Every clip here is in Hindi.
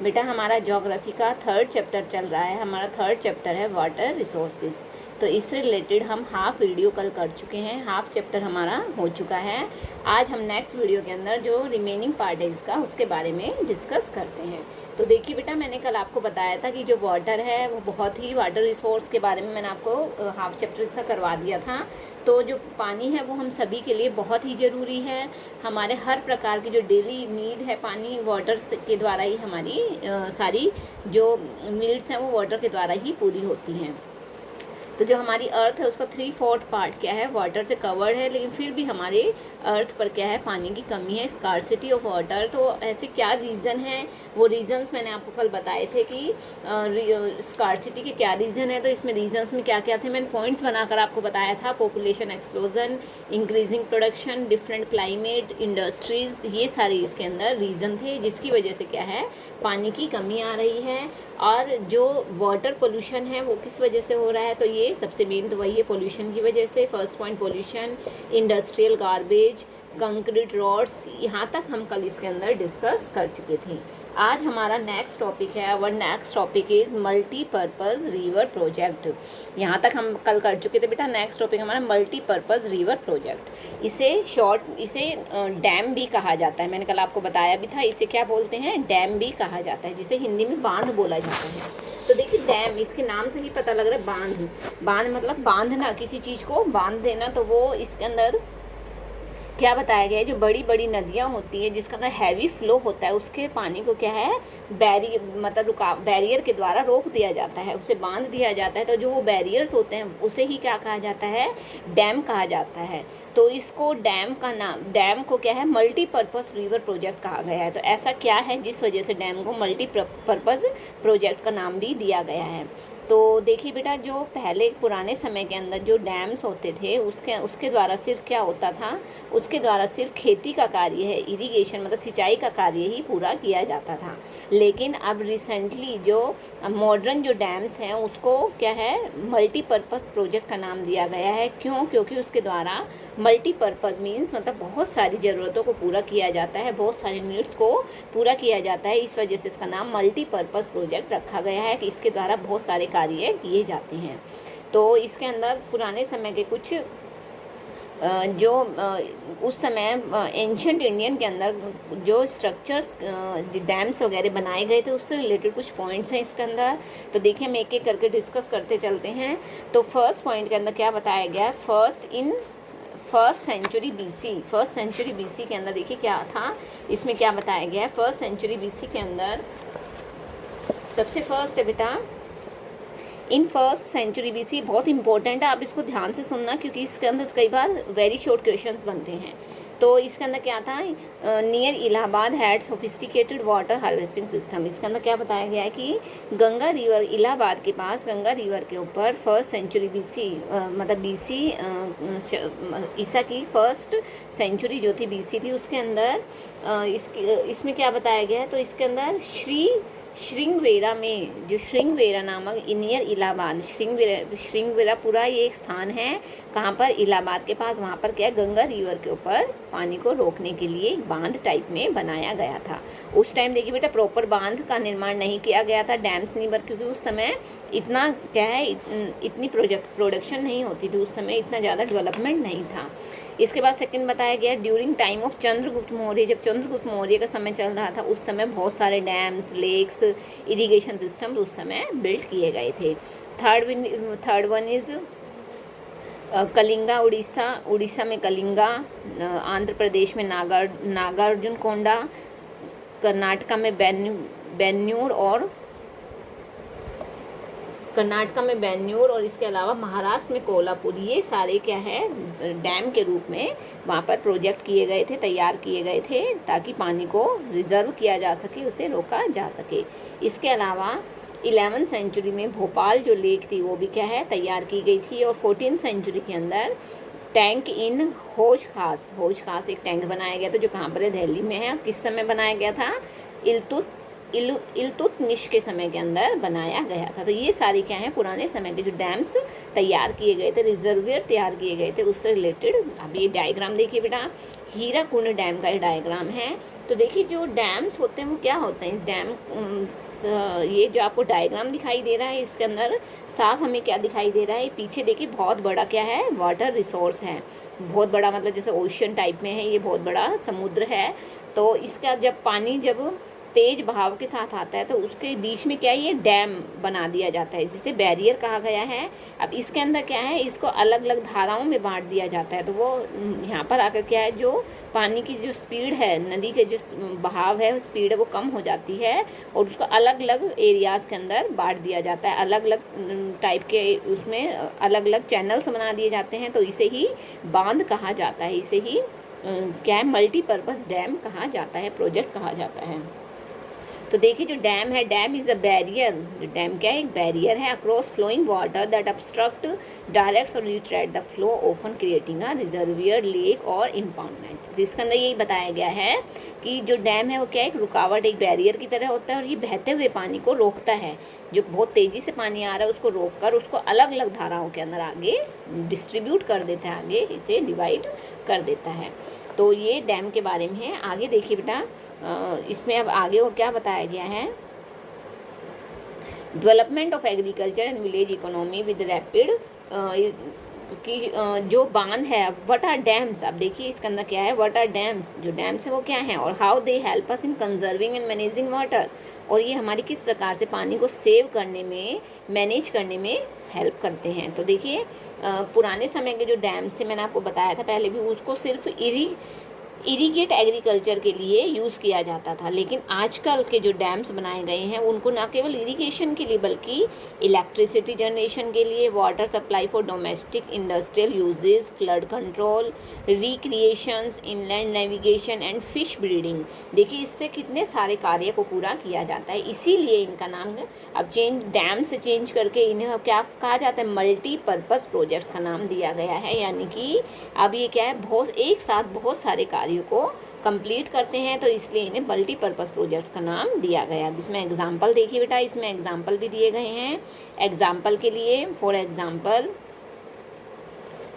बेटा हमारा ज्योग्राफी का थर्ड चैप्टर चल रहा है। हमारा थर्ड चैप्टर है वाटर रिसोर्सेज। तो इससे रिलेटेड हम हाफ वीडियो कल कर चुके हैं, हाफ चैप्टर हमारा हो चुका है। आज हम नेक्स्ट वीडियो के अंदर जो रिमेनिंग पार्ट है इसका, उसके बारे में डिस्कस करते हैं। तो देखिए बेटा, मैंने कल आपको बताया था कि जो वाटर है वो बहुत ही, वाटर रिसोर्स के बारे में मैंने आपको हाफ चैप्टर इसका करवा दिया था। तो जो पानी है वो हम सभी के लिए बहुत ही ज़रूरी है। हमारे हर प्रकार की जो डेली नीड है पानी, वाटर के द्वारा ही हमारी सारी जो नीड्स हैं वो वाटर के द्वारा ही पूरी होती हैं। तो जो हमारी अर्थ है उसका 3/4 पार्ट क्या है, वाटर से कवर्ड है, लेकिन फिर भी हमारे अर्थ पर क्या है, पानी की कमी है, स्कार्सिटी ऑफ वाटर। तो ऐसे क्या रीज़न है, वो रीजंस मैंने आपको कल बताए थे कि स्कार्सिटी के क्या रीज़न है। तो इसमें रीजंस में क्या क्या थे मैंने पॉइंट्स बनाकर आपको बताया था। Population explosion, increasing production, different climate, industries, ये सारे इसके अंदर रीज़न थे जिसकी वजह से क्या है, पानी की कमी आ रही है। और जो वाटर पोल्यूशन है वो किस वजह से हो रहा है, तो ये सबसे मेन तो वही है, पोल्यूशन की वजह से। First point pollution, industrial garbage, concrete roads, यहाँ तक हम कल इसके अंदर डिस्कस कर चुके थे। आज हमारा नेक्स्ट टॉपिक है, और next topic is multipurpose river project. यहाँ तक हम कल कर चुके थे बेटा। नेक्स्ट टॉपिक हमारा मल्टीपर्पज़ रिवर प्रोजेक्ट। इसे डैम भी कहा जाता है। मैंने कल आपको बताया भी था, इसे क्या बोलते हैं, डैम भी कहा जाता है, जिसे हिंदी में बांध बोला जाता है। तो देखिए डैम, इसके नाम से ही पता लग रहा है बांध। बांध मतलब बांधना, किसी चीज़ को बांध देना। तो वो इसके अंदर क्या बताया गया है, जो बड़ी बड़ी नदियाँ होती हैं जिसका अंदर हैवी फ्लो होता है, उसके पानी को क्या है, बैरियर के द्वारा रोक दिया जाता है, उसे बांध दिया जाता है। तो जो वो बैरियर्स होते हैं उसे ही क्या कहा जाता है, डैम कहा जाता है। तो इसको डैम को क्या है, मल्टीपर्पज़ रिवर प्रोजेक्ट कहा गया है। तो ऐसा क्या है जिस वजह से डैम को मल्टीपर्पज़ प्रोजेक्ट का नाम भी दिया गया है। तो देखिए बेटा, जो पहले पुराने समय के अंदर जो डैम्स होते थे उसके द्वारा सिर्फ क्या होता था, उसके द्वारा सिर्फ खेती का कार्य है, इरिगेशन मतलब सिंचाई का कार्य ही पूरा किया जाता था। लेकिन अब रिसेंटली जो मॉडर्न जो डैम्स हैं उसको क्या है, मल्टीपर्पज़ प्रोजेक्ट का नाम दिया गया है। क्यों? क्योंकि उसके द्वारा मल्टीपर्पज़ मीन्स मतलब बहुत सारी ज़रूरतों को पूरा किया जाता है, बहुत सारी नीड्स को पूरा किया जाता है। इस वजह से इसका नाम मल्टीपर्पज़ प्रोजेक्ट रखा गया है कि इसके द्वारा बहुत सारे कार्य किए जाते हैं। तो इसके अंदर पुराने समय के कुछ जो उस समय एंशिएंट इंडियन के अंदर जो स्ट्रक्चर्स डैम्स वगैरह बनाए गए थे उससे रिलेटेड कुछ पॉइंट्स हैं इसके अंदर। तो देखिए हम एक एक करके डिस्कस करते चलते हैं। तो फर्स्ट पॉइंट के अंदर क्या बताया गया है, फर्स्ट सेंचुरी बीसी के अंदर देखिए क्या था, इसमें क्या बताया गया है। फर्स्ट सेंचुरी बीसी के अंदर सबसे फर्स्ट है बेटा, इन फर्स्ट सेंचुरी बीसी, बहुत इंपॉर्टेंट है, आप इसको ध्यान से सुनना क्योंकि इसके अंदर कई बार वेरी शॉर्ट क्वेश्चंस बनते हैं। तो इसके अंदर क्या था, near Allahabad had sophisticated water harvesting system. इसके अंदर क्या बताया गया है कि गंगा रिवर, इलाहाबाद के पास गंगा रिवर के ऊपर फर्स्ट सेंचुरी बीसी मतलब बीसी ईसा की फर्स्ट सेंचुरी जो थी बीसी थी, उसके अंदर इसमें क्या बताया गया है, तो इसके अंदर श्रृंगवेरा में, जो श्रृंगवेरा नामक नियर इलाहाबाद, श्रृंगवेरा पूरा ये एक स्थान है, कहाँ पर, इलाहाबाद के पास। वहाँ पर क्या, गंगा रिवर के ऊपर पानी को रोकने के लिए एक बांध टाइप में बनाया गया था। उस टाइम देखिए बेटा, प्रॉपर बांध का निर्माण नहीं किया गया था, डैम्स नहीं बन, क्योंकि उस समय इतना क्या है, इतनी प्रोडक्शन नहीं होती थी, उस समय इतना ज़्यादा डेवलपमेंट नहीं था। इसके बाद सेकंड बताया गया, during time of Chandragupta Maurya, जब चंद्रगुप्त मौर्य का समय चल रहा था उस समय बहुत सारे डैम्स, लेक्स, इरिगेशन सिस्टम उस समय बिल्ड किए गए थे। Third one is Kalinga, Orissa में कलिंगा, आंध्र प्रदेश में नागार्जुन कोंडा, कर्नाटका में बेन्यूर और इसके अलावा महाराष्ट्र में कोल्हापुर। ये सारे क्या है, डैम के रूप में वहाँ पर प्रोजेक्ट किए गए थे, तैयार किए गए थे, ताकि पानी को रिजर्व किया जा सके, उसे रोका जा सके। इसके अलावा 11वीं सेंचुरी में भोपाल जो लेक थी वो भी क्या है, तैयार की गई थी। और 14वीं सेंचुरी के अंदर टैंक इन हौज खास एक टैंक बनाया गया था, जो कहाँ पर है, दिल्ली में है। किस समय बनाया गया था, इल्तुतमिश के समय के अंदर बनाया गया था। तो ये सारी क्या है, पुराने समय के जो डैम्स तैयार किए गए थे, रिजर्वियर तैयार किए गए थे, उससे रिलेटेड। अब ये डायग्राम देखिए बेटा, हीराकुंड डैम का ये डायग्राम है। तो देखिए जो डैम्स होते हैं वो क्या होते हैं, इस डैम ये जो आपको डायग्राम दिखाई दे रहा है इसके अंदर साफ हमें क्या दिखाई दे रहा है, पीछे देखिए बहुत बड़ा क्या है, वाटर रिसोर्स है, बहुत बड़ा मतलब जैसे ओशियन टाइप में है, ये बहुत बड़ा समुद्र है। तो इसका जब पानी जब तेज बहाव के साथ आता है तो उसके बीच में क्या है, ये डैम बना दिया जाता है, जिसे बैरियर कहा गया है। अब इसके अंदर क्या है, इसको अलग अलग धाराओं में बांट दिया जाता है। तो वो यहाँ पर आकर क्या है, जो पानी की जो स्पीड है, नदी के जो बहाव है, स्पीड है, वो कम हो जाती है और उसको अलग अलग एरियाज़ के अंदर बांट दिया जाता है, अलग अलग टाइप के उसमें अलग अलग चैनल्स बना दिए जाते हैं। तो इसे ही बांध कहा जाता है, इसे ही क्या है, मल्टीपर्पज़ डैम कहा जाता है, प्रोजेक्ट कहा जाता है। तो देखिए जो डैम है, dam is a barrier, dam क्या है, एक बैरियर है across flowing water that obstruct directs और retract the flow, often creating a reservoir, lake और इम्पाउंडमेंट। तो इसके अंदर यही बताया गया है कि जो डैम है वो क्या है, एक रुकावट, एक बैरियर की तरह होता है और ये बहते हुए पानी को रोकता है, जो बहुत तेज़ी से पानी आ रहा है उसको रोक कर उसको अलग अलग धाराओं के अंदर आगे डिस्ट्रीब्यूट कर देता है, आगे इसे डिवाइड कर देता है। तो ये डैम के बारे में है। आगे देखिए बेटा, इसमें अब आगे और क्या बताया गया है, development of agriculture and village economy with rapid कि जो बांध है, व्हाट आर डैम्स। अब देखिए इसके अंदर क्या है, व्हाट आर डैम्स, जो डैम्स है वो क्या है, और how they help us in conserving and managing water, और ये हमारी किस प्रकार से पानी को सेव करने में, मैनेज करने में हेल्प करते हैं। तो देखिए पुराने समय के जो डैम्स थे, मैंने आपको बताया था पहले भी, उसको सिर्फ इरीगेट एग्रीकल्चर के लिए यूज़ किया जाता था, लेकिन आजकल के जो डैम्स बनाए गए हैं उनको ना केवल इरिगेशन के लिए बल्कि इलेक्ट्रिसिटी जनरेशन के लिए, water supply for domestic industrial uses, flood control, recreations, inland navigation and fish breeding. देखिए इससे कितने सारे कार्य को पूरा किया जाता है, इसीलिए इनका नाम अब डैम से चेंज करके इन्हें क्या कहा जाता है, मल्टीपर्पज़ प्रोजेक्ट्स का नाम दिया गया है। यानी कि अब ये क्या है, बहुत एक साथ बहुत सारे कार्यों को कंप्लीट करते हैं, तो इसलिए इन्हें मल्टीपर्पज़ प्रोजेक्ट्स का नाम दिया गया। इसमें एग्जाम्पल देखिए बेटा, इसमें एग्जाम्पल भी दिए गए हैं। एग्जाम्पल के लिए फॉर एग्जाम्पल,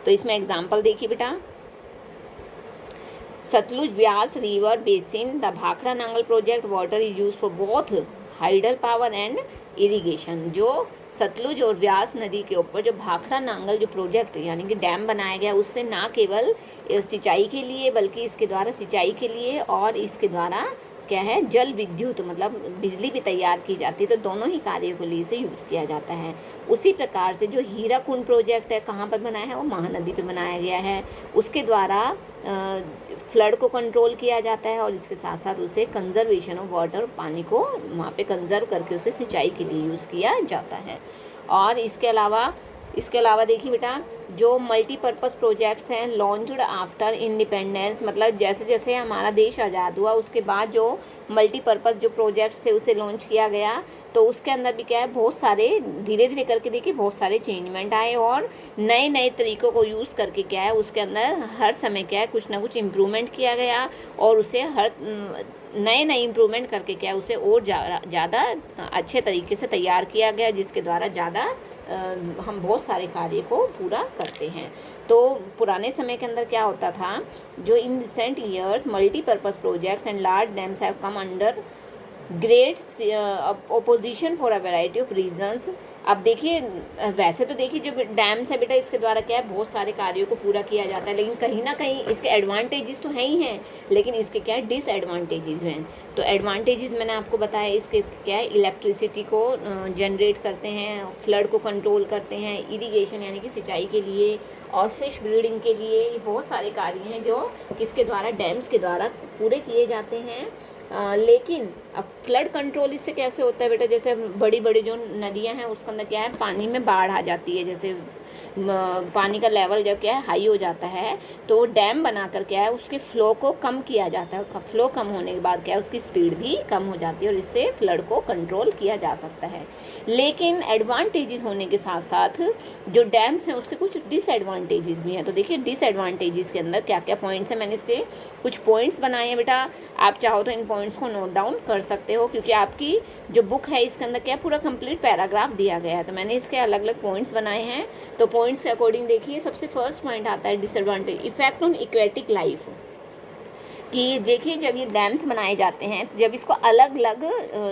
तो इसमें एग्जाम्पल देखिए बेटा, Sutlej Beas river basin, the Bhakra Nangal project, water is use for both hydel power and irrigation. जो सतलुज और व्यास नदी के ऊपर जो भाखड़ा नांगल जो प्रोजेक्ट यानी कि डैम बनाया गया, उससे ना केवल सिंचाई के लिए बल्कि इसके द्वारा सिंचाई के लिए और इसके द्वारा क्या है, जल विद्युत मतलब बिजली भी तैयार की जाती है। तो दोनों ही कार्यों के लिए इसे यूज़ किया जाता है। उसी प्रकार से जो हीराकुंड प्रोजेक्ट है, कहाँ पर बनाया है, वो महानदी पे बनाया गया है। उसके द्वारा फ्लड को कंट्रोल किया जाता है और इसके साथ साथ उसे कंजर्वेशन ऑफ वाटर, पानी को वहाँ पे कंजर्व करके उसे सिंचाई के लिए यूज़ किया जाता है। और इसके अलावा देखिए बेटा, जो मल्टीपर्पज़ प्रोजेक्ट्स हैं लॉन्च्ड आफ्टर इंडिपेंडेंस, मतलब जैसे जैसे हमारा देश आज़ाद हुआ उसके बाद जो मल्टीपर्पज़ जो प्रोजेक्ट्स थे उसे लॉन्च किया गया, तो उसके अंदर भी क्या है, बहुत सारे धीरे धीरे करके देखिए बहुत सारे चेंजमेंट आए और नए नए तरीक़ों को यूज़ करके क्या है, उसके अंदर हर समय क्या है, कुछ ना कुछ इम्प्रूवमेंट किया गया और उसे हर नए इम्प्रूवमेंट करके क्या है, उसे और ज़्यादा अच्छे तरीके से तैयार किया गया, जिसके द्वारा ज़्यादा हम बहुत सारे कार्य को पूरा करते हैं। तो पुराने समय के अंदर क्या होता था, जो in recent years multipurpose projects and large dams have come under great opposition for a variety of reasons. अब देखिए वैसे तो देखिए जो डैम्स है बेटा, इसके द्वारा क्या है, बहुत सारे कार्यों को पूरा किया जाता है, लेकिन कहीं ना कहीं इसके एडवांटेजेस तो हैं ही हैं, लेकिन इसके क्या है, डिसएडवांटेजेस हैं। तो एडवांटेजेस मैंने आपको बताया, इसके क्या है, इलेक्ट्रिसिटी को जनरेट करते हैं, फ्लड को कंट्रोल करते हैं, इरिगेशन यानी कि सिंचाई के लिए और फिश ब्रीडिंग के लिए, ये बहुत सारे कार्य हैं जो किसके द्वारा, डैम्स के द्वारा पूरे किए जाते हैं। लेकिन अब फ्लड कंट्रोल इससे कैसे होता है बेटा, जैसे बड़ी बड़ी जो नदियां हैं उसके अंदर क्या है, पानी में बाढ़ आ जाती है, जैसे पानी का लेवल जब क्या है हाई हो जाता है, तो डैम बनाकर क्या है, उसके फ़्लो को कम किया जाता है। फ़्लो कम होने के बाद क्या है, उसकी स्पीड भी कम हो जाती है और इससे फ्लड को कंट्रोल किया जा सकता है। लेकिन एडवांटेजेस होने के साथ साथ जो डैम्स हैं उसके कुछ डिसएडवांटेजेस भी हैं। तो देखिए डिसएडवांटेजेस के अंदर क्या क्या पॉइंट्स हैं, मैंने इसके कुछ पॉइंट्स बनाए हैं बेटा, आप चाहो तो इन पॉइंट्स को नोट डाउन कर सकते हो, क्योंकि आपकी जो बुक है इसके अंदर क्या पूरा कंप्लीट पैराग्राफ दिया गया है। तो मैंने इसके अलग अलग पॉइंट्स बनाए हैं, तो पॉइंट्स के अकॉर्डिंग देखिए, सबसे फर्स्ट पॉइंट आता है disadvantage, effect on aquatic life. कि देखिए जब ये डैम्स बनाए जाते हैं, जब इसको अलग अलग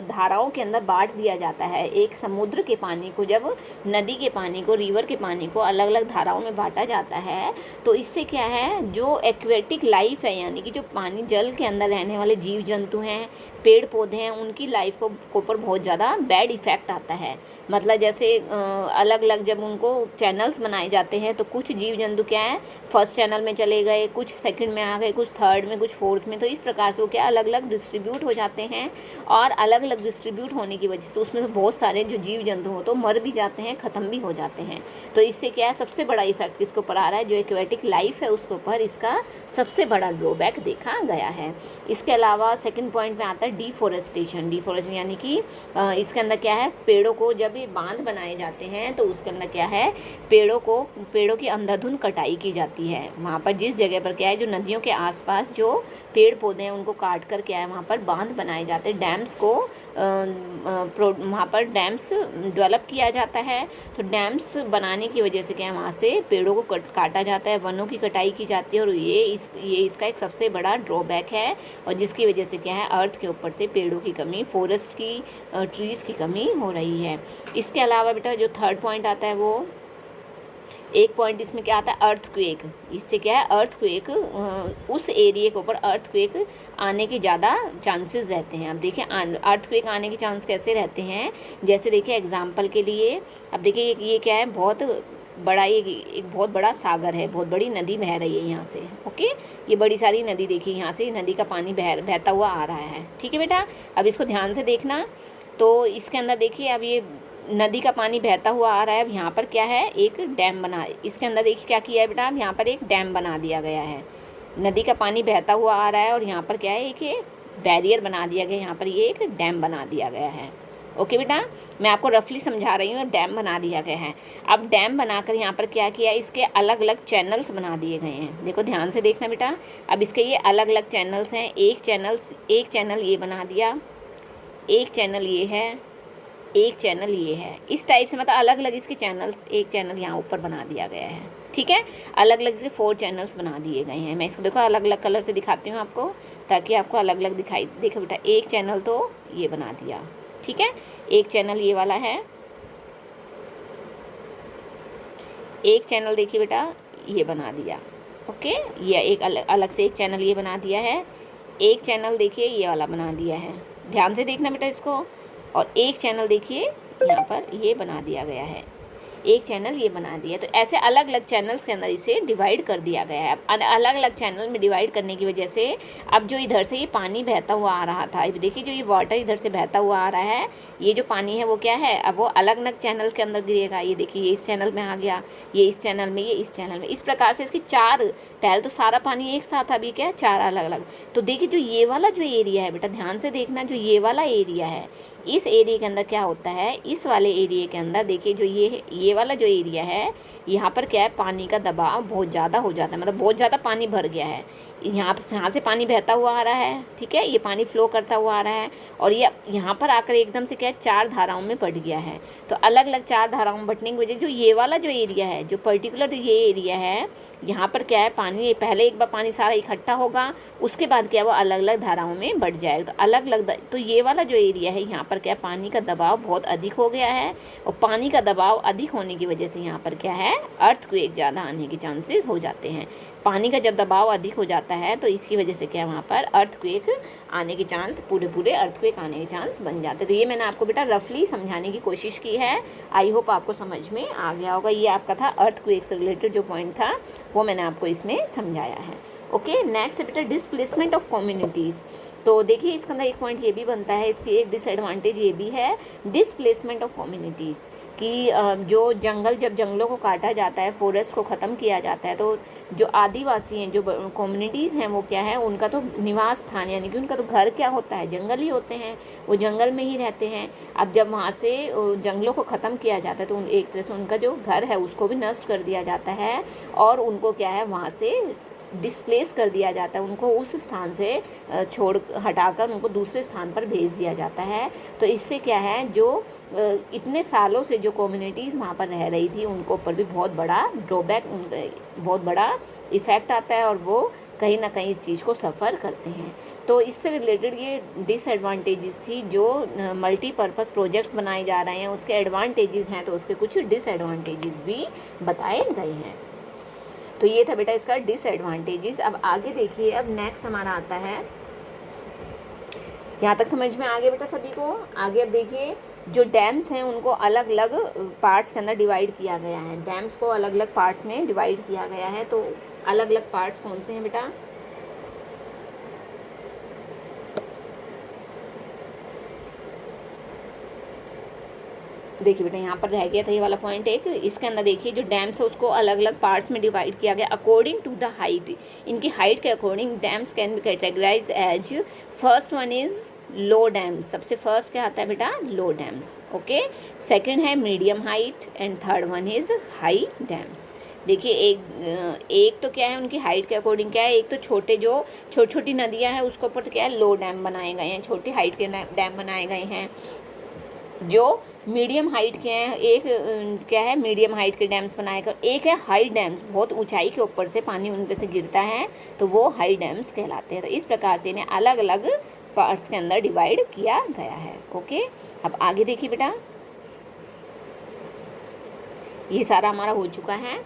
धाराओं के अंदर बांट दिया जाता है, एक समुद्र के पानी को, जब नदी के पानी को, रिवर के पानी को अलग अलग धाराओं में बांटा जाता है, तो इससे क्या है, जो एक्वेटिक लाइफ है, यानी कि जो पानी जल के अंदर रहने वाले जीव जंतु हैं, पेड़ पौधे हैं, उनकी लाइफ को ऊपर बहुत ज़्यादा बैड इफ़ेक्ट आता है। मतलब जैसे अलग अलग जब उनको चैनल्स बनाए जाते हैं, तो कुछ जीव जंतु क्या है, फर्स्ट चैनल में चले गए, कुछ सेकंड में आ गए, कुछ थर्ड में, कुछ फोर्थ में, तो इस प्रकार से वो क्या अलग अलग डिस्ट्रीब्यूट हो जाते हैं। और अलग अलग डिस्ट्रीब्यूट होने की वजह से उसमें से बहुत सारे जो जीव जंतु हो तो मर भी जाते हैं, ख़त्म भी हो जाते हैं। तो इससे क्या है, सबसे बड़ा इफेक्ट किसके ऊपर आ रहा है, जो एक्वेटिक लाइफ है उसके ऊपर इसका सबसे बड़ा ड्रॉबैक देखा गया है। इसके अलावा सेकेंड पॉइंट में आता है डिफॉरेस्टेशन। डिफॉरेस्टेशन यानी कि इसके अंदर क्या है, पेड़ों को जब ये बांध बनाए जाते हैं तो उसके अंदर क्या है, पेड़ों की अंधाधुंध कटाई की जाती है। वहाँ पर जिस जगह पर क्या है, जो नदियों के आसपास जो पेड़ पौधे हैं उनको काट कर क्या है, वहाँ पर बांध बनाए जाते हैं, डैम्स को वहाँ पर डैम्स डेवलप किया जाता है। तो डैम्स बनाने की वजह से क्या है, वहाँ से पेड़ों को काटा जाता है, वनों की कटाई की जाती है, और ये इसका एक सबसे बड़ा ड्रॉबैक है, और जिसकी वजह से क्या है, अर्थ के ऊपर से पेड़ों की कमी, फॉरेस्ट की, ट्रीज़ की कमी हो रही है। इसके अलावा बेटा जो थर्ड पॉइंट आता है, वो एक पॉइंट इसमें क्या आता है, अर्थक्वेक। इससे क्या है, अर्थक्वेक, उस एरिया के ऊपर अर्थक्वेक आने के ज़्यादा चांसेस रहते हैं। अब देखिए अर्थक्वेक आने के चांस कैसे रहते हैं, जैसे देखिए एग्जांपल के लिए, अब देखिए ये क्या है, बहुत बड़ा, एक बहुत बड़ा सागर है, बहुत बड़ी नदी बह रही है यहाँ से, ओके, ये बड़ी सारी नदी देखिए, यहाँ से नदी का पानी बहता हुआ आ रहा है, ठीक है बेटा। अब इसको ध्यान से देखना, तो इसके अंदर देखिए, अब ये नदी का पानी बहता हुआ आ रहा है। अब यहाँ पर क्या है, एक डैम बना, इसके अंदर देखिए क्या किया है बेटा, अब यहाँ पर एक डैम बना दिया गया है। नदी का पानी बहता हुआ आ रहा है और यहाँ पर क्या है, एक ये बैरियर बना दिया गया, यहाँ पर ये एक डैम बना दिया गया है। ओके बेटा, मैं आपको रफली समझा रही हूँ, डैम बना दिया गया है। अब डैम बनाकर यहाँ पर क्या किया, इसके अलग अलग चैनल्स बना दिए गए हैं। देखो ध्यान से देखना बेटा, अब इसके ये अलग अलग चैनल्स हैं, एक चैनल ये बना दिया, एक चैनल ये है, एक चैनल ये है, इस टाइप से, मतलब अलग अलग इसके चैनल्स, एक चैनल यहाँ ऊपर बना दिया गया है, ठीक है। अलग अलग इसके 4 चैनल्स बना दिए गए हैं। मैं इसको देखो अलग अलग कलर से दिखाती हूँ आपको, ताकि आपको अलग अलग दिखाई। देखो बेटा, एक चैनल तो ये बना दिया, ठीक है, एक चैनल ये वाला है, एक चैनल देखिए बेटा ये बना दिया, ओके, ये एक अलग से एक चैनल ये बना दिया है, एक चैनल देखिए ये वाला बना दिया है, ध्यान से देखना बेटा इसको, और एक चैनल देखिए यहाँ पर ये बना दिया गया है, एक चैनल ये बना दिया। तो ऐसे अलग अलग चैनल्स के अंदर इसे डिवाइड कर दिया गया है। अब अलग अलग चैनल में डिवाइड करने की वजह से अब जो इधर से ये पानी बहता हुआ आ रहा था, अब देखिए जो ये वाटर इधर से बहता हुआ आ रहा है, ये जो पानी है वो क्या है, अब वो अलग अलग चैनल के अंदर गिरेगा। ये देखिए ये इस चैनल में आ गया, ये इस चैनल में, ये इस चैनल में, इस प्रकार से इसकी 4, पहले तो सारा पानी एक साथ, अभी क्या है 4 अलग अलग। तो देखिए जो ये वाला जो एरिया है बेटा, ध्यान से देखना, जो ये वाला एरिया है, इस एरिया के अंदर क्या होता है, इस वाले एरिया के अंदर देखिए जो ये वाला जो एरिया है, यहाँ पर क्या है, पानी का दबाव बहुत ज़्यादा हो जाता है, मतलब बहुत ज़्यादा पानी भर गया है। यहाँ से पानी बहता हुआ आ रहा है, ठीक है, ये पानी फ्लो करता हुआ आ रहा है, और ये यहाँ पर आकर एकदम से क्या है, 4 धाराओं में बट गया है। तो अलग अलग 4 धाराओं में बटने की वजह जो ये वाला जो एरिया है, जो पर्टिकुलर जो ये एरिया है, यहाँ पर क्या है, पानी पहले एक बार पानी सारा इकट्ठा होगा, उसके बाद क्या है, वो अलग अलग धाराओं में बढ़ जाएगा। तो अलग अलग, तो ये वाला जो एरिया है, यहाँ पर क्या है, पानी का दबाव बहुत अधिक हो गया है, और पानी का दबाव अधिक होने की वजह से यहाँ पर क्या है, अर्थक्वेक ज़्यादा आने के चांसेस हो जाते हैं। पानी का जब दबाव अधिक हो जाता है तो इसकी वजह से क्या है, वहाँ पर अर्थक्वेक आने के चांस, पूरे अर्थक्वेक आने के चांस बन जाते हैं। तो ये मैंने आपको बेटा रफली समझाने की कोशिश की है, आई होप आपको समझ में आ गया होगा। ये आपका था अर्थक्वेक से रिलेटेड जो पॉइंट था, वो मैंने आपको इसमें समझाया है। ओके, नेक्स्ट है बेटा डिसप्लेसमेंट ऑफ कम्युनिटीज़। तो देखिए इसके अंदर एक पॉइंट ये भी बनता है, इसकी एक डिसएडवांटेज ये भी है, डिसप्लेसमेंट ऑफ कम्युनिटीज़, कि जो जब जंगलों को काटा जाता है, फॉरेस्ट को ख़त्म किया जाता है, तो जो आदिवासी हैं, जो कम्युनिटीज़ हैं, वो क्या है, उनका तो निवास स्थान, यानी कि उनका तो घर क्या होता है, जंगल ही होते हैं, वो जंगल में ही रहते हैं। अब जब वहाँ से जंगलों को ख़त्म किया जाता है, तो एक तरह से उनका जो घर है उसको भी नष्ट कर दिया जाता है, और उनको क्या है, वहाँ से डिस्प्लेस कर दिया जाता है, उनको उस स्थान से हटाकर उनको दूसरे स्थान पर भेज दिया जाता है। तो इससे क्या है, जो इतने सालों से जो कम्युनिटीज़ वहाँ पर रह रही थी, उनको ऊपर भी बहुत बड़ा ड्रॉबैक, बहुत बड़ा इफ़ेक्ट आता है, और वो कहीं ना कहीं इस चीज़ को सफ़र करते हैं। तो इससे रिलेटेड ये डिसएडवांटेजेस थी। जो मल्टीपर्पज़ प्रोजेक्ट्स बनाए जा रहे हैं उसके एडवांटेजेस हैं, तो उसके कुछ डिसएडवांटेजेस भी बताए गए हैं। तो ये था बेटा इसका डिसएडवांटेजेस। अब आगे देखिए, अब नेक्स्ट हमारा आता है, यहाँ तक समझ में आ गया बेटा सभी को? आगे अब देखिए, जो डैम्स हैं उनको अलग अलग पार्ट्स के अंदर डिवाइड किया गया है। डैम्स को अलग अलग पार्ट्स में डिवाइड किया गया है। तो अलग अलग पार्ट्स कौन से हैं बेटा? देखिए बेटा, यहाँ पर रह गया था ये वाला पॉइंट एक। इसके अंदर देखिए, जो डैम्स है उसको अलग अलग पार्ट्स में डिवाइड किया गया अकॉर्डिंग टू द हाइट। इनकी हाइट के according dams can be categorize as, first one is low dams. सबसे फर्स्ट क्या आता है बेटा? Low dams. ओके, सेकंड है medium height and third one is high dams. देखिए, एक तो क्या है, उनकी हाइट के अकॉर्डिंग क्या है, एक तो छोटे जो छोटी छोटी नदियाँ हैं उसके ऊपर क्या है, लो डैम बनाए गए हैं, छोटी हाइट के डैम बनाए गए हैं। जो मीडियम हाइट के हैं, एक क्या है, मीडियम हाइट के डैम्स बनाए कर, एक है हाई डैम्स, बहुत ऊंचाई के ऊपर से पानी उन पे से गिरता है, तो वो हाई डैम्स कहलाते हैं। तो इस प्रकार से इन्हें अलग अलग पार्ट्स के अंदर डिवाइड किया गया है। ओके, अब आगे देखिए बेटा, ये सारा हमारा हो चुका है।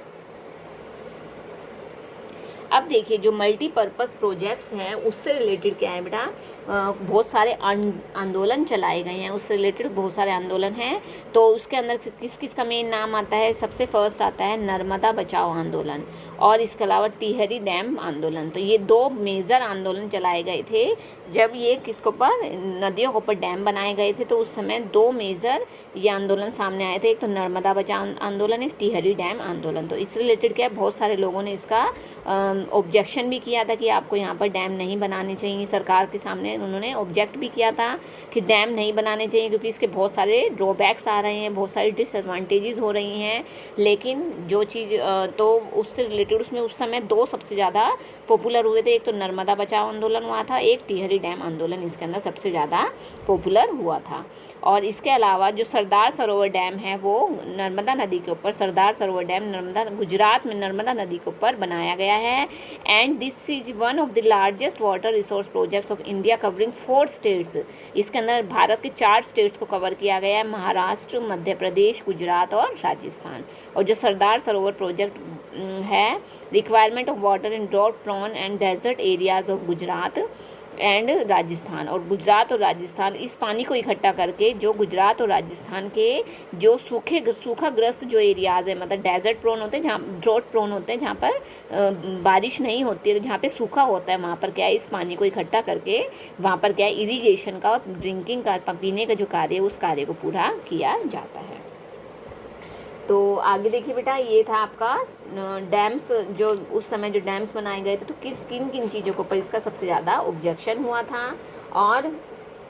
अब देखिए, जो मल्टीपर्पज़ प्रोजेक्ट्स हैं उससे रिलेटेड क्या है बेटा, बहुत सारे आंदोलन चलाए गए हैं, उससे रिलेटेड बहुत सारे आंदोलन हैं। तो उसके अंदर किस किस का मेन नाम आता है? सबसे फर्स्ट आता है नर्मदा बचाओ आंदोलन, और इसके अलावा टिहरी डैम आंदोलन। तो ये दो मेजर आंदोलन चलाए गए थे जब ये किसके ऊपर, नदियों के ऊपर डैम बनाए गए थे। तो उस समय दो मेजर ये आंदोलन सामने आए थे, एक तो नर्मदा बचाओ आंदोलन, एक टिहरी डैम आंदोलन। तो इससे रिलेटेड क्या है, बहुत सारे लोगों ने इसका ऑब्जेक्शन भी किया था कि आपको यहाँ पर डैम नहीं बनाने चाहिए। सरकार के सामने उन्होंने ऑब्जेक्ट भी किया था कि डैम नहीं बनाने चाहिए, क्योंकि इसके बहुत सारे ड्रॉबैक्स आ रहे हैं, बहुत सारी डिसएडवांटेजेस हो रही हैं। लेकिन जो चीज़ तो उससे रिलेटेड उसमें उस समय दो सबसे ज़्यादा पॉपुलर हुए थे, एक तो नर्मदा बचाओ आंदोलन हुआ था, एक टिहरी डैम आंदोलन इसके अंदर सबसे ज़्यादा पॉपुलर हुआ था। और इसके अलावा जो सरदार सरोवर डैम है वो नर्मदा नदी के ऊपर, सरदार सरोवर डैम नर्मदा, गुजरात में नर्मदा नदी के ऊपर बनाया गया है। And this is one of the largest water resource projects of India covering 4 states. इसके अंदर भारत के 4 स्टेट्स को कवर किया गया है, महाराष्ट्र, मध्य प्रदेश, गुजरात और राजस्थान। और जो सरदार सरोवर प्रोजेक्ट है, requirement of water in drought prone and desert areas of Gujarat and Rajasthan. और गुजरात और राजस्थान इस पानी को इकट्ठा करके, जो गुजरात और राजस्थान के जो सूखाग्रस्त जो एरियाज़ है, मतलब डेजर्ट प्रोन होते हैं, जहाँ ड्रॉट प्रोन होते हैं, जहाँ पर बारिश नहीं होती है, जहाँ पे सूखा होता है, वहाँ पर क्या है, इस पानी को इकट्ठा करके वहाँ पर क्या है, इरीगेशन का और ड्रिंकिंग का, पीने का जो कार्य है उस कार्य को पूरा किया जाता है। तो आगे देखिए बेटा, ये था आपका डैम्स, जो उस समय जो डैम्स बनाए गए थे, तो किन किन चीज़ों के ऊपर इसका सबसे ज़्यादा ऑब्जेक्शन हुआ था, और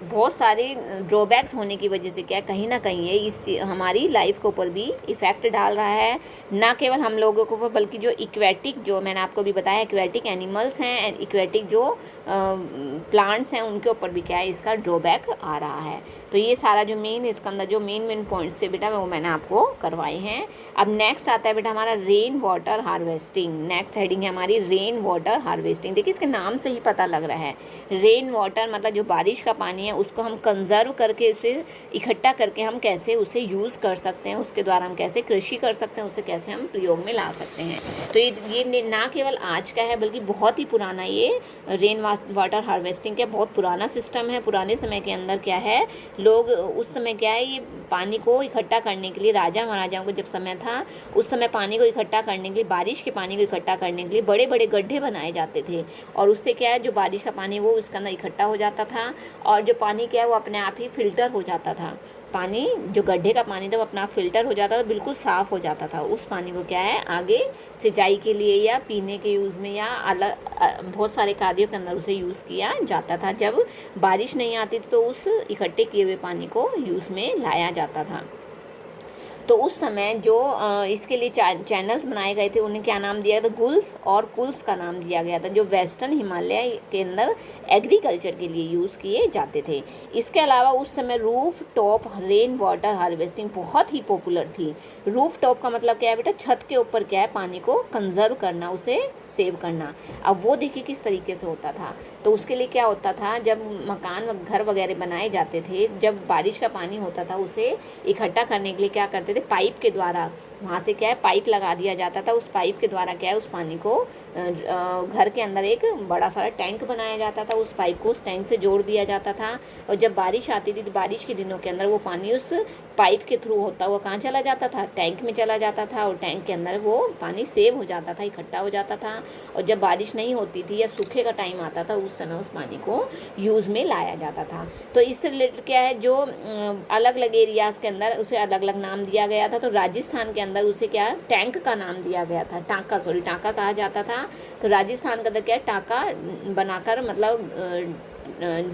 बहुत सारे ड्रॉबैक्स होने की वजह से क्या कहीं ना कहीं ये इस हमारी लाइफ के ऊपर भी इफ़ेक्ट डाल रहा है। ना केवल हम लोगों के ऊपर, बल्कि जो इक्वेटिक, जो मैंने आपको भी बताया, इक्वेटिक एनिमल्स हैं एंड इक्वेटिक जो प्लांट्स हैं, उनके ऊपर भी क्या है, इसका ड्रॉबैक आ रहा है। तो ये सारा जो मेन, इसके अंदर जो मेन पॉइंट्स है बेटा, वो मैंने आपको करवाए हैं। अब नेक्स्ट आता है बेटा हमारा rain water harvesting. Next heading है हमारी रेन वाटर हार्वेस्टिंग। देखिए, इसके नाम से ही पता लग रहा है, रेन वाटर मतलब जो बारिश का पानी है उसको हम कंजर्व करके, उसे इकट्ठा करके हम कैसे उसे यूज़ कर सकते हैं, उसके द्वारा हम कैसे कृषि कर सकते हैं, उसे कैसे हम प्रयोग में ला सकते हैं। तो ये ना केवल आज का है, बल्कि बहुत ही पुराना, ये रेन वाटर हार्वेस्टिंग का बहुत पुराना सिस्टम है। पुराने समय के अंदर क्या है, लोग उस समय क्या है, ये पानी को इकट्ठा करने के लिए, राजा महाराजाओं को जब समय था, उस समय पानी को इकट्ठा करने के लिए, बारिश के पानी को इकट्ठा करने के लिए बड़े बड़े गड्ढे बनाए जाते थे। और उससे क्या है, जो बारिश का पानी वो उसके अंदर इकट्ठा हो जाता था, और जो पानी क्या है वो अपने आप ही फिल्टर हो जाता था। पानी, जो गड्ढे का पानी था वो अपना फिल्टर हो जाता था, बिल्कुल साफ़ हो जाता था। उस पानी को क्या है, आगे सिंचाई के लिए या पीने के यूज़ में या अलग बहुत सारे कार्यों के अंदर उसे यूज़ किया जाता था। जब बारिश नहीं आती थी तो उस इकट्ठे किए हुए पानी को यूज़ में लाया जाता था। तो उस समय जो इसके लिए चैनल्स बनाए गए थे उन्हें क्या नाम दिया गया था, गुल्स और कुल्स का नाम दिया गया था, जो वेस्टर्न हिमालय के अंदर एग्रीकल्चर के लिए यूज़ किए जाते थे। इसके अलावा उस समय roof top rain water harvesting बहुत ही पॉपुलर थी। रूफ टॉप का मतलब क्या है बेटा, छत के ऊपर क्या है पानी को कंजर्व करना, उसे सेव करना। अब वो देखिए किस तरीके से होता था। तो उसके लिए क्या होता था, जब मकान घर वगैरह बनाए जाते थे, जब बारिश का पानी होता था उसे इकट्ठा करने के लिए क्या करते थे, पाइप के द्वारा वहाँ से क्या है पाइप लगा दिया जाता था। उस पाइप के द्वारा क्या है उस पानी को घर के अंदर एक बड़ा सारा टैंक बनाया जाता था, उस पाइप को उस टैंक से जोड़ दिया जाता था। और जब बारिश आती थी तो बारिश के दिनों के अंदर वो पानी उस पाइप के थ्रू होता हुआ कहाँ चला जाता था, टैंक में चला जाता था, और टैंक के अंदर वो पानी सेव हो जाता था, इकट्ठा हो जाता था। और जब बारिश नहीं होती थी या सूखे का टाइम आता था उस समय उस पानी को यूज़ में लाया जाता था। तो इससे रिलेटेड क्या है, जो अलग अलग एरियाज़ के अंदर उसे अलग अलग नाम दिया गया था। तो राजस्थान के अंदर उसे क्या टैंक का नाम दिया गया था, टाँका कहा जाता था। तो राजस्थान का अंदर क्या है टाँका बनाकर, मतलब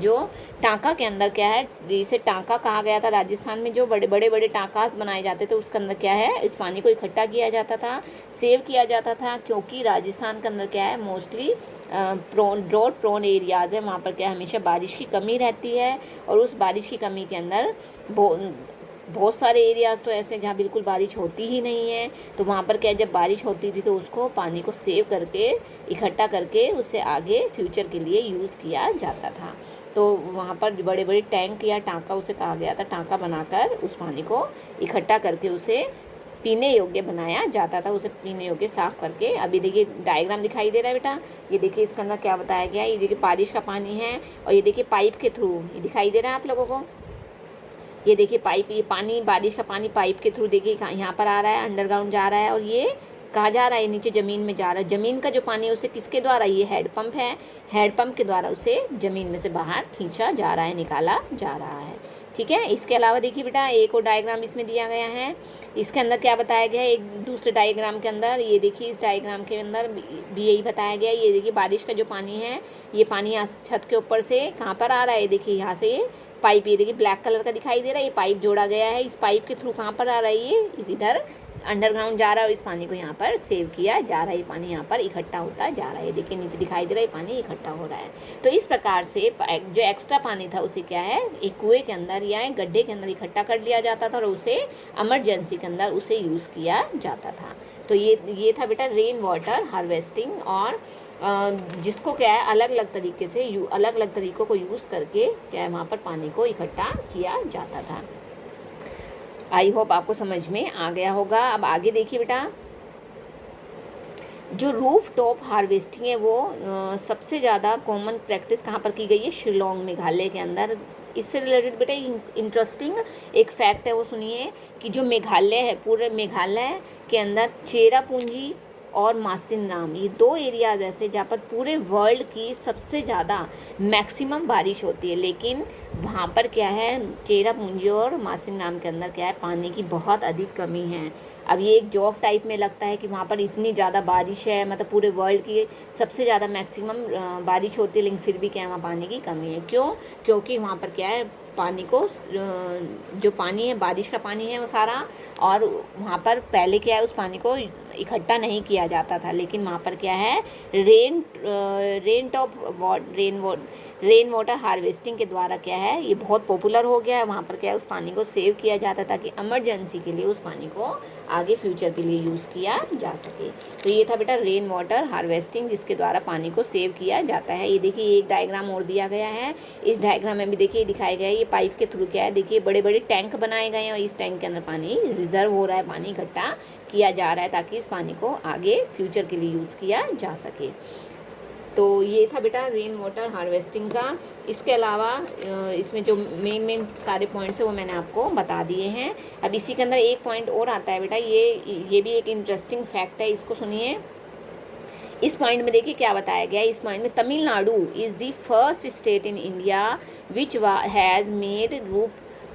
जो टाँका के अंदर क्या है, इसे टाँका कहा गया था। राजस्थान में जो बड़े बड़े टाँकास बनाए जाते थे उसके अंदर क्या है इस पानी को इकट्ठा किया जाता था, सेव किया जाता था। क्योंकि राजस्थान के अंदर क्या है मोस्टली ड्रॉट प्रोन एरियाज़ है, वहाँ पर क्या है हमेशा बारिश की कमी रहती है। और उस बारिश की कमी के अंदर बहुत सारे एरियाज़ तो ऐसे जहाँ बिल्कुल बारिश होती ही नहीं है। तो वहाँ पर क्या जब बारिश होती थी तो उसको पानी को सेव करके इकट्ठा करके उसे आगे फ्यूचर के लिए यूज़ किया जाता था। तो वहाँ पर बड़े बड़े टैंक या टाँका उसे कहा गया था, टाँका बनाकर उस पानी को इकट्ठा करके उसे पीने योग्य बनाया जाता था, उसे पीने योग्य साफ़ करके। अभी देखिए डायग्राम दिखाई दे रहा है बेटा, ये देखिए इसके अंदर क्या बताया गया है। ये देखिए बारिश का पानी है और ये देखिए पाइप के थ्रू ये दिखाई दे रहा है आप लोगों को। ये देखिए पाइप, ये पानी बारिश का पानी पाइप के थ्रू देखिए यहाँ पर आ रहा है, अंडरग्राउंड जा रहा है। और ये कहाँ जा रहा है, नीचे ज़मीन में जा रहा है। ज़मीन का जो पानी है उसे किसके द्वारा, ये हेड पंप है, हेड पंप के द्वारा उसे ज़मीन में से बाहर खींचा जा रहा है, निकाला जा रहा है। ठीक है। इसके अलावा देखिए बेटा एक और डायग्राम इसमें दिया गया है। इसके अंदर क्या बताया गया है, एक दूसरे डायग्राम के अंदर ये देखिए, इस डायग्राम के अंदर भी यही बताया गया है। ये देखिए बारिश का जो पानी है, ये पानी यहाँ छत के ऊपर से कहाँ पर आ रहा है, देखिए यहाँ से ये पाइप, ये देखिए ब्लैक कलर का दिखाई दे रहा है, ये पाइप जोड़ा गया है। इस पाइप के थ्रू कहाँ पर आ रहा है, ये इधर अंडरग्राउंड जा रहा है और इस पानी को यहाँ पर सेव किया जा रहा है। ये पानी यहाँ पर इकट्ठा होता जा रहा है, देखिए नीचे दिखाई दे रहा है, पानी इकट्ठा हो रहा है। तो इस प्रकार से जो एक्स्ट्रा पानी था उसे क्या है एक कुएं के अंदर या एक गड्ढे के अंदर इकट्ठा कर लिया जाता था और उसे इमरजेंसी के अंदर उसे यूज़ किया जाता था। तो ये था बेटा रेन वाटर हार्वेस्टिंग, और जिसको क्या है अलग अलग तरीके से अलग अलग तरीक़ों को यूज़ करके क्या है वहाँ पर पानी को इकट्ठा किया जाता था। आई होप आपको समझ में आ गया होगा। अब आगे देखिए बेटा, जो रूफ टॉप हार्वेस्टिंग है वो सबसे ज़्यादा कॉमन प्रैक्टिस कहाँ पर की गई है, शिलोंग मेघालय के अंदर। इससे रिलेटेड बेटा इंटरेस्टिंग एक फैक्ट है वो सुनिए कि जो मेघालय है, पूरे मेघालय के अंदर चेरापूंजी और मासिनराम, ये दो एरियाज़ ऐसे जहाँ पर पूरे वर्ल्ड की सबसे ज़्यादा मैक्सिमम बारिश होती है। लेकिन वहाँ पर क्या है चेरापूंजी और मासिनराम के अंदर क्या है पानी की बहुत अधिक कमी है। अब ये एक जोक टाइप में लगता है कि वहाँ पर इतनी ज़्यादा बारिश है, मतलब पूरे वर्ल्ड की सबसे ज़्यादा मैक्सिमम बारिश होती है, लेकिन फिर भी क्या है वहाँ पानी की कमी है। क्यों? क्योंकि वहाँ पर क्या है पानी को जो पानी है बारिश का पानी है वो सारा, और वहाँ पर पहले क्या है उस पानी को इकट्ठा नहीं किया जाता था। लेकिन वहाँ पर क्या है रेन वाटर हार्वेस्टिंग के द्वारा क्या है ये बहुत पॉपुलर हो गया है। वहाँ पर क्या है उस पानी को सेव किया जाता था कि इमरजेंसी के लिए उस पानी को आगे फ्यूचर के लिए यूज़ किया जा सके। तो ये था बेटा रेन वाटर हार्वेस्टिंग, जिसके द्वारा पानी को सेव किया जाता है। ये देखिए एक डायग्राम और दिया गया है, इस डायग्राम में भी देखिए दिखाया गया है ये पाइप के थ्रू क्या है, देखिए बड़े बड़े टैंक बनाए गए हैं और इस टैंक के अंदर पानी रिजर्व हो रहा है, पानी इकट्ठा किया जा रहा है ताकि इस पानी को आगे फ्यूचर के लिए यूज़ किया जा सके। तो ये था बेटा रेन वाटर हार्वेस्टिंग का। इसके अलावा इसमें जो मेन सारे पॉइंट्स हैं वो मैंने आपको बता दिए हैं। अब इसी के अंदर एक पॉइंट और आता है बेटा, ये भी एक इंटरेस्टिंग फैक्ट है, इसको सुनिए। इस पॉइंट में देखिए क्या बताया गया है। इस पॉइंट में Tamil Nadu is the first state in India which has made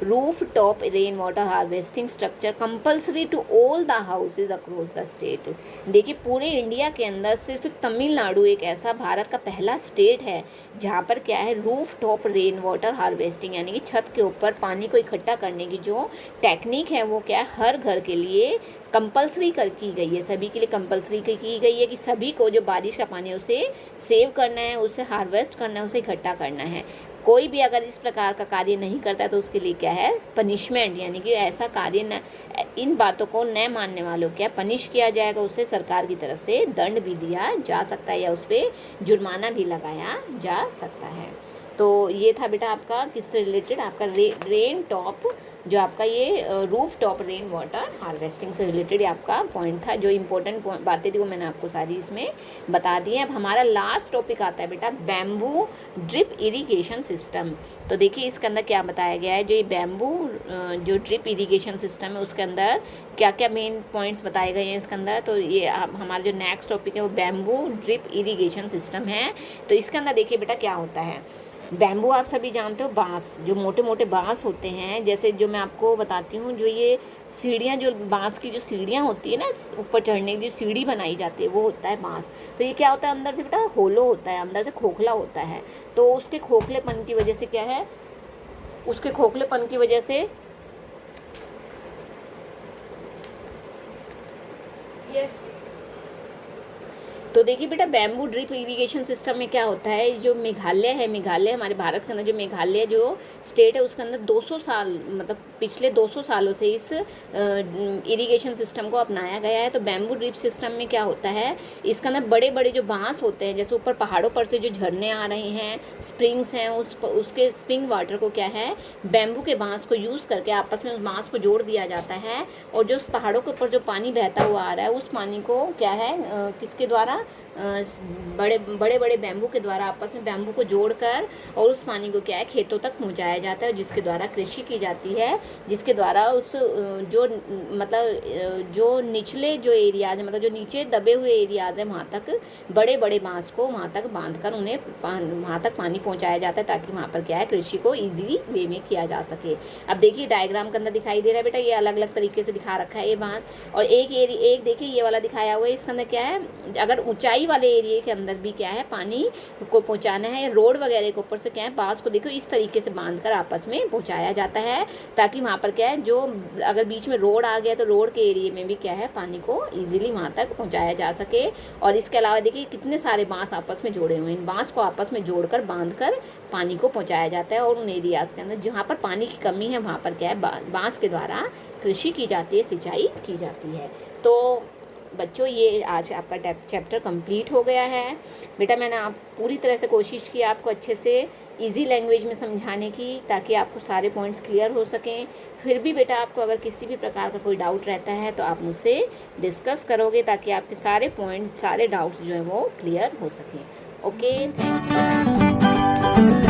roof top rain water harvesting structure compulsory to all the houses across the state. देखिए पूरे इंडिया के अंदर सिर्फ तमिलनाडु एक ऐसा भारत का पहला स्टेट है जहाँ पर क्या है roof top rain water harvesting, यानी कि छत के ऊपर पानी को इकट्ठा करने की जो टेक्निक है वो क्या है हर घर के लिए कंपल्सरी की गई है, सभी के लिए कंपल्सरी की गई है कि सभी को जो बारिश का पानी है उसे सेव करना है, उसे हार्वेस्ट करना है, उसे इकट्ठा करना है। कोई भी अगर इस प्रकार का कार्य नहीं करता है तो उसके लिए क्या है पनिशमेंट, यानी कि ऐसा कार्य न, इन बातों को न मानने वालों क्या पनिश किया जाएगा, उससे सरकार की तरफ से दंड भी दिया जा सकता है या उस पर जुर्माना भी लगाया जा सकता है। तो ये था बेटा आपका किससे रिलेटेड, आपका रेन टॉप जो आपका ये roof top rain water harvesting से रिलेटेड आपका पॉइंट था। जो इम्पोर्टेंट बातें थी वो मैंने आपको सारी इसमें बता दी है। अब हमारा लास्ट टॉपिक आता है बेटा बैम्बू ड्रिप इरिगेशन सिस्टम। तो देखिए इसके अंदर क्या बताया गया है, जो ये बैम्बू जो ड्रिप इरिगेशन सिस्टम है उसके अंदर क्या क्या मेन पॉइंट्स बताए गए हैं इसके अंदर। तो ये हमारा जो नेक्स्ट टॉपिक है वो बैम्बू ड्रिप इरिगेशन सिस्टम है। तो इसके अंदर देखिए बेटा क्या होता है, बैम्बू आप सभी जानते हो बांस, जो मोटे मोटे बांस होते हैं, जैसे जो मैं आपको बताती हूँ जो ये सीढ़ियाँ, जो बांस की जो सीढ़ियाँ होती है ना ऊपर चढ़ने की जो सीढ़ी बनाई जाती है वो होता है बांस। तो ये क्या होता है अंदर से बेटा होलो होता है, अंदर से खोखला होता है। तो उसके खोखलेपन की वजह से क्या है, उसके खोखलेपन की वजह से तो देखिए बेटा बैम्बू ड्रिप इरिगेशन सिस्टम में क्या होता है, जो मेघालय है, मेघालय हमारे भारत के अंदर जो मेघालय जो स्टेट है उसके अंदर 200 साल मतलब पिछले 200 सालों से इस इरिगेशन सिस्टम को अपनाया गया है। तो बैम्बू ड्रिप सिस्टम में क्या होता है, इसके अंदर बड़े बड़े जो बांस होते हैं, जैसे ऊपर पहाड़ों पर से जो झरने आ रहे हैं, स्प्रिंग्स हैं, उसके स्प्रिंग वाटर को क्या है बैम्बू के बांस को यूज़ करके आपस में उस बांस को जोड़ दिया जाता है। और जो उस पहाड़ों के ऊपर जो पानी बहता हुआ आ रहा है उस पानी को क्या है किसके द्वारा बड़े बड़े बैम्बू के द्वारा आपस में बैम्बू को जोड़कर और उस पानी को क्या है खेतों तक पहुंचाया जाता है, जिसके द्वारा कृषि की जाती है, जिसके द्वारा उस जो मतलब जो निचले जो एरियाज है, मतलब जो नीचे दबे हुए एरियाज है वहाँ तक बड़े बड़े बांस को वहाँ तक बांधकर उन्हें वहाँ तक पानी पहुँचाया जाता है, ताकि वहाँ पर क्या है कृषि को ईजिली वे में किया जा सके। अब देखिए डायग्राम के अंदर दिखाई दे रहा है बेटा, ये अलग अलग तरीके से दिखा रखा है ये बांस, और एक देखिए ये वाला दिखाया हुआ है, इसके अंदर क्या है अगर ऊंचाई वाले एरिया के अंदर भी क्या है पानी को पहुंचाना है, रोड वगैरह के ऊपर से क्या है बांस को देखो इस तरीके से बांधकर आपस में पहुंचाया जाता है, ताकि वहाँ पर क्या है जो अगर बीच में रोड आ गया तो रोड के एरिया में भी क्या है पानी को इजीली वहाँ तक पहुँचाया जा सके। और इसके अलावा देखिए कितने सारे बांस आपस में जोड़े हुए हैं, इन बांस को आपस में जोड़कर बांधकर पानी को पहुँचाया जाता है। और उन एरियाज़ के अंदर जहाँ पर पानी की कमी है वहाँ पर क्या है बांस के द्वारा कृषि की जाती है, सिंचाई की जाती है। तो बच्चों ये आज आपका चैप्टर कंप्लीट हो गया है। बेटा मैंने आप पूरी तरह से कोशिश की आपको अच्छे से इजी लैंग्वेज में समझाने की, ताकि आपको सारे पॉइंट्स क्लियर हो सकें। फिर भी बेटा आपको अगर किसी भी प्रकार का कोई डाउट रहता है तो आप मुझसे डिस्कस करोगे, ताकि आपके सारे पॉइंट्स सारे डाउट्स जो हैं वो क्लियर हो सकें। Okay, thank you.